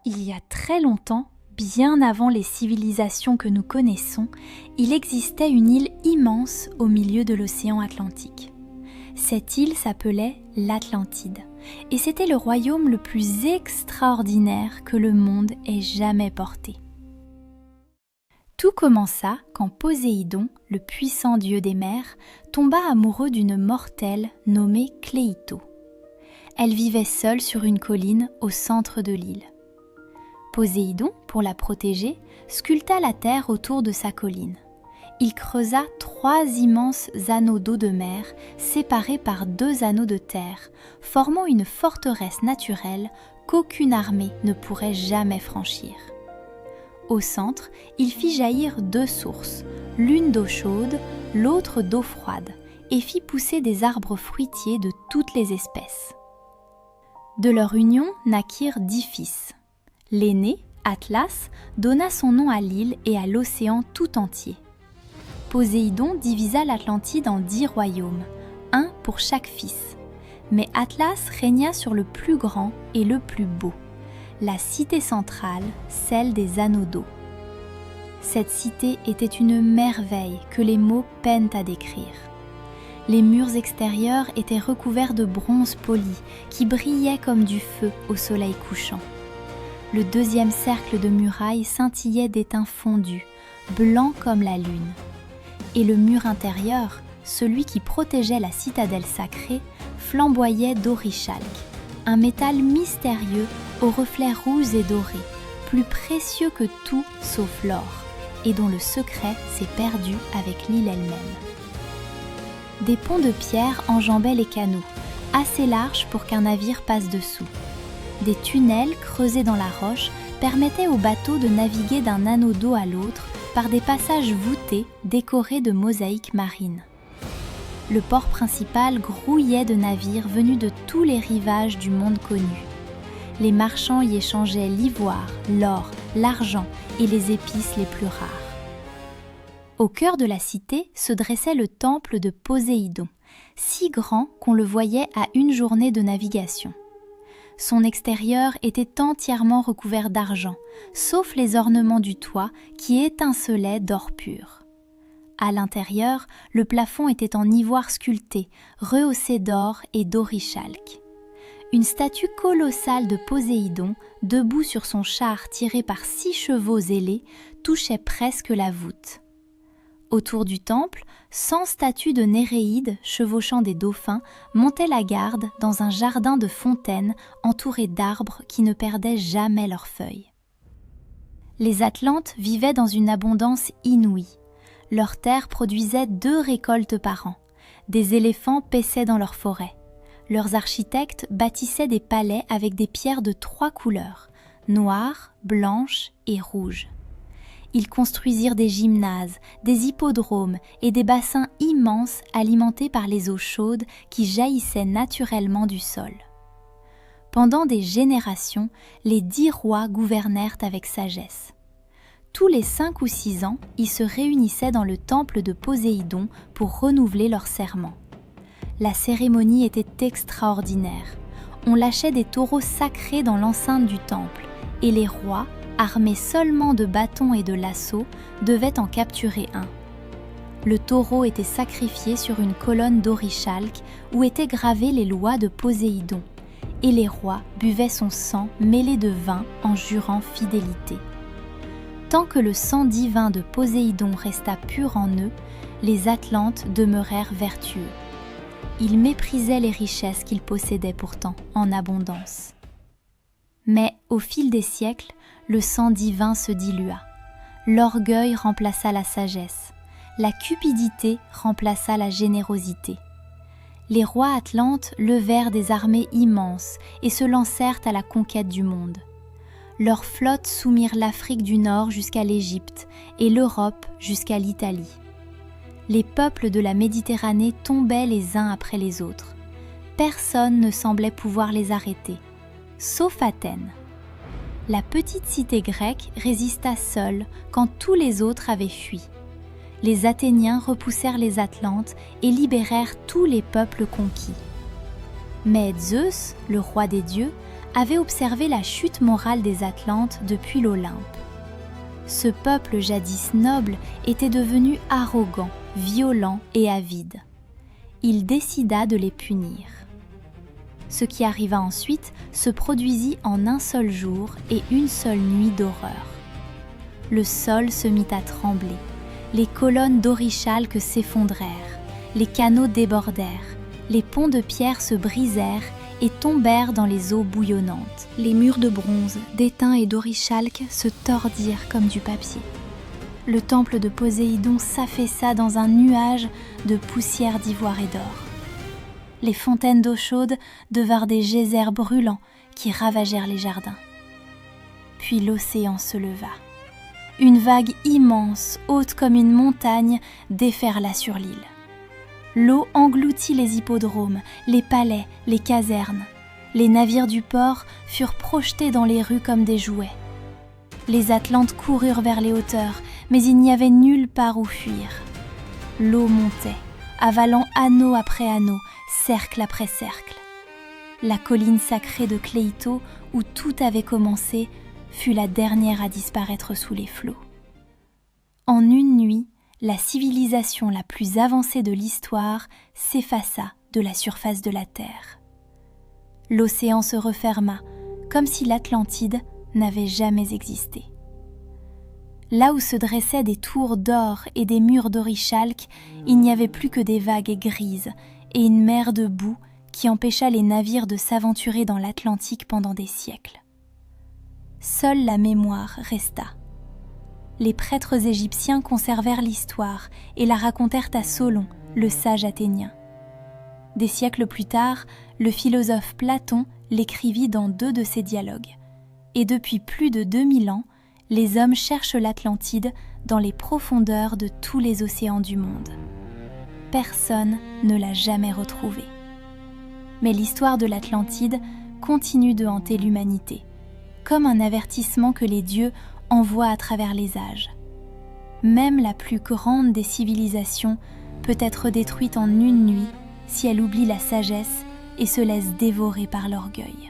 Il y a très longtemps, bien avant les civilisations que nous connaissons, il existait une île immense au milieu de l'océan Atlantique. Cette île s'appelait l'Atlantide, et c'était le royaume le plus extraordinaire que le monde ait jamais porté. Tout commença quand Poséidon, le puissant dieu des mers, tomba amoureux d'une mortelle nommée Cléito. Elle vivait seule sur une colline au centre de l'île. Poséidon, pour la protéger, sculpta la terre autour de sa colline. Il creusa 3 immenses anneaux d'eau de mer séparés par 2 anneaux de terre, formant une forteresse naturelle qu'aucune armée ne pourrait jamais franchir. Au centre, il fit jaillir 2 sources, l'une d'eau chaude, l'autre d'eau froide, et fit pousser des arbres fruitiers de toutes les espèces. De leur union naquirent 10 fils. L'aîné, Atlas, donna son nom à l'île et à l'océan tout entier. Poséidon divisa l'Atlantide en 10 royaumes, un pour chaque fils. Mais Atlas régna sur le plus grand et le plus beau, la cité centrale, celle des anneaux d'eau. Cette cité était une merveille que les mots peinent à décrire. Les murs extérieurs étaient recouverts de bronze poli qui brillait comme du feu au soleil couchant. Le 2e cercle de murailles scintillait d'étain fondu, blanc comme la lune. Et le mur intérieur, celui qui protégeait la citadelle sacrée, flamboyait d'orichalque, un métal mystérieux aux reflets rouges et dorés, plus précieux que tout sauf l'or, et dont le secret s'est perdu avec l'île elle-même. Des ponts de pierre enjambaient les canaux, assez larges pour qu'un navire passe dessous. Des tunnels creusés dans la roche permettaient aux bateaux de naviguer d'un anneau d'eau à l'autre par des passages voûtés décorés de mosaïques marines. Le port principal grouillait de navires venus de tous les rivages du monde connu. Les marchands y échangeaient l'ivoire, l'or, l'argent et les épices les plus rares. Au cœur de la cité se dressait le temple de Poséidon, si grand qu'on le voyait à une journée de navigation. Son extérieur était entièrement recouvert d'argent, sauf les ornements du toit qui étincelaient d'or pur. À l'intérieur, le plafond était en ivoire sculpté, rehaussé d'or et d'orichalque. Une statue colossale de Poséidon, debout sur son char tiré par 6 chevaux ailés, touchait presque la voûte. Autour du temple, 100 statues de Néréides chevauchant des dauphins montaient la garde dans un jardin de fontaines entouré d'arbres qui ne perdaient jamais leurs feuilles. Les Atlantes vivaient dans une abondance inouïe. Leurs terres produisaient 2 récoltes par an. Des éléphants paissaient dans leurs forêts. Leurs architectes bâtissaient des palais avec des pierres de 3 couleurs, noires, blanches et rouges. Ils construisirent des gymnases, des hippodromes et des bassins immenses alimentés par les eaux chaudes qui jaillissaient naturellement du sol. Pendant des générations, les 10 rois gouvernèrent avec sagesse. Tous les 5 ou 6 ans, ils se réunissaient dans le temple de Poséidon pour renouveler leur serment. La cérémonie était extraordinaire. On lâchait des taureaux sacrés dans l'enceinte du temple et les rois, armés seulement de bâtons et de lasso, devaient en capturer un. Le taureau était sacrifié sur une colonne d'orichalque où étaient gravées les lois de Poséidon, et les rois buvaient son sang mêlé de vin en jurant fidélité. Tant que le sang divin de Poséidon resta pur en eux, les Atlantes demeurèrent vertueux. Ils méprisaient les richesses qu'ils possédaient pourtant en abondance. Mais au fil des siècles, le sang divin se dilua. L'orgueil remplaça la sagesse. La cupidité remplaça la générosité. Les rois atlantes levèrent des armées immenses et se lancèrent à la conquête du monde. Leurs flottes soumirent l'Afrique du Nord jusqu'à l'Égypte et l'Europe jusqu'à l'Italie. Les peuples de la Méditerranée tombaient les uns après les autres. Personne ne semblait pouvoir les arrêter, sauf Athènes. La petite cité grecque résista seule quand tous les autres avaient fui. Les Athéniens repoussèrent les Atlantes et libérèrent tous les peuples conquis. Mais Zeus, le roi des dieux, avait observé la chute morale des Atlantes depuis l'Olympe. Ce peuple jadis noble était devenu arrogant, violent et avide. Il décida de les punir. Ce qui arriva ensuite se produisit en un seul jour et une seule nuit d'horreur. Le sol se mit à trembler, les colonnes d'orichalques s'effondrèrent, les canaux débordèrent, les ponts de pierre se brisèrent et tombèrent dans les eaux bouillonnantes. Les murs de bronze, d'étain et d'orichalques se tordirent comme du papier. Le temple de Poséidon s'affaissa dans un nuage de poussière d'ivoire et d'or. Les fontaines d'eau chaude devinrent des geysers brûlants qui ravagèrent les jardins. Puis l'océan se leva. Une vague immense, haute comme une montagne, déferla sur l'île. L'eau engloutit les hippodromes, les palais, les casernes. Les navires du port furent projetés dans les rues comme des jouets. Les Atlantes coururent vers les hauteurs, mais il n'y avait nulle part où fuir. L'eau montait, avalant anneau après anneau, cercle après cercle. La colline sacrée de Cléito, où tout avait commencé, fut la dernière à disparaître sous les flots. En une nuit, la civilisation la plus avancée de l'histoire s'effaça de la surface de la terre. L'océan se referma, comme si l'Atlantide n'avait jamais existé. Là où se dressaient des tours d'or et des murs d'orichalques, il n'y avait plus que des vagues grises et une mer de boue qui empêcha les navires de s'aventurer dans l'Atlantique pendant des siècles. Seule la mémoire resta. Les prêtres égyptiens conservèrent l'histoire et la racontèrent à Solon, le sage athénien. Des siècles plus tard, le philosophe Platon l'écrivit dans 2 de ses dialogues. Et depuis plus de 2000 ans, les hommes cherchent l'Atlantide dans les profondeurs de tous les océans du monde. Personne ne l'a jamais retrouvée. Mais l'histoire de l'Atlantide continue de hanter l'humanité, comme un avertissement que les dieux envoient à travers les âges. Même la plus grande des civilisations peut être détruite en une nuit si elle oublie la sagesse et se laisse dévorer par l'orgueil.